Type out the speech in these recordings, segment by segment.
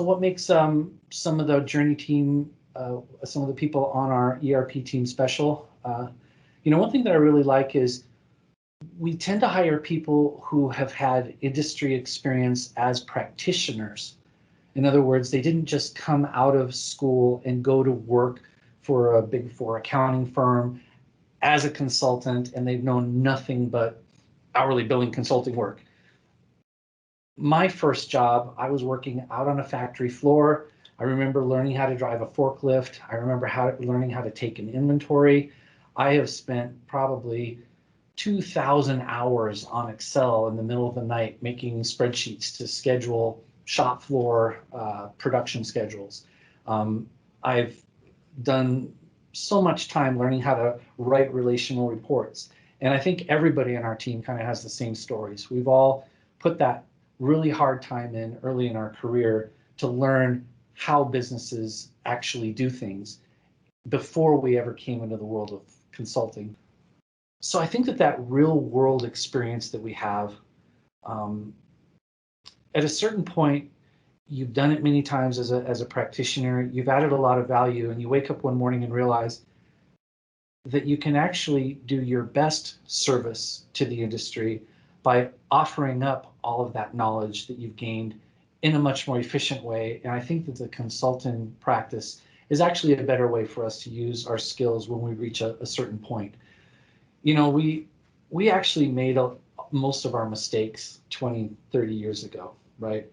what makes some of the Journey team, some of the people on our ERP team special? One thing that I really like is we tend to hire people who have had industry experience as practitioners. In other words, they didn't just come out of school and go to work for a Big Four accounting firm as a consultant, and they've known nothing but hourly billing consulting work. My first job, I was working out on a factory floor. I remember learning how to drive a forklift. I remember learning how to take an inventory. I have spent probably 2,000 hours on Excel in the middle of the night making spreadsheets to schedule shop floor production schedules. I've done so much time learning how to write relational reports. And I think everybody on our team kind of has the same stories. We've all put that really hard time in early in our career to learn how businesses actually do things before we ever came into the world of consulting. So I think that real world experience that we have, at a certain point, you've done it many times as a practitioner, you've added a lot of value, and you wake up one morning and realize that you can actually do your best service to the industry by offering up all of that knowledge that you've gained in a much more efficient way. And I think that the consulting practice is actually a better way for us to use our skills when we reach a certain point. We actually made most of our mistakes 20, 30 years ago, right?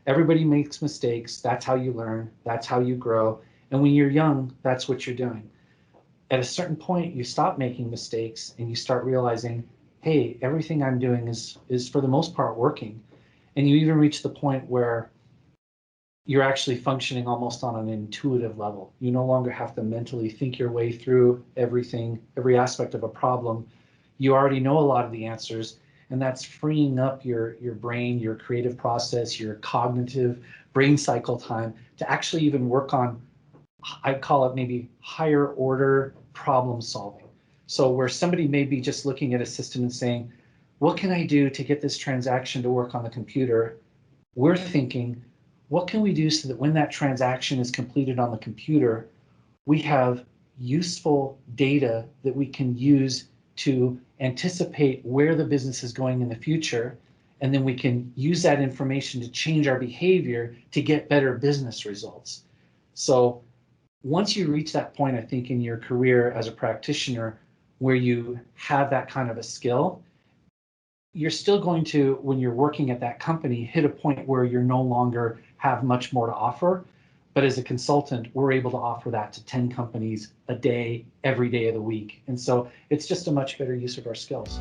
Everybody makes mistakes. That's how you learn. That's how you grow. And when you're young, that's what you're doing. At a certain point, you stop making mistakes and you start realizing, hey, everything I'm doing is for the most part working. And you even reach the point where you're actually functioning almost on an intuitive level. You no longer have to mentally think your way through everything, every aspect of a problem. You already know a lot of the answers, and that's freeing up your brain, your creative process, your cognitive brain cycle time to actually even work on, I'd call it maybe higher order problem solving. So where somebody may be just looking at a system and saying, what can I do to get this transaction to work on the computer? We're thinking, what can we do so that when that transaction is completed on the computer, we have useful data that we can use to anticipate where the business is going in the future, and then we can use that information to change our behavior to get better business results. So once you reach that point, I think in your career as a practitioner, where you have that kind of a skill, you're still going to, when you're working at that company, hit a point where you're no longer have much more to offer. But as a consultant, we're able to offer that to 10 companies a day, every day of the week. And so it's just a much better use of our skills.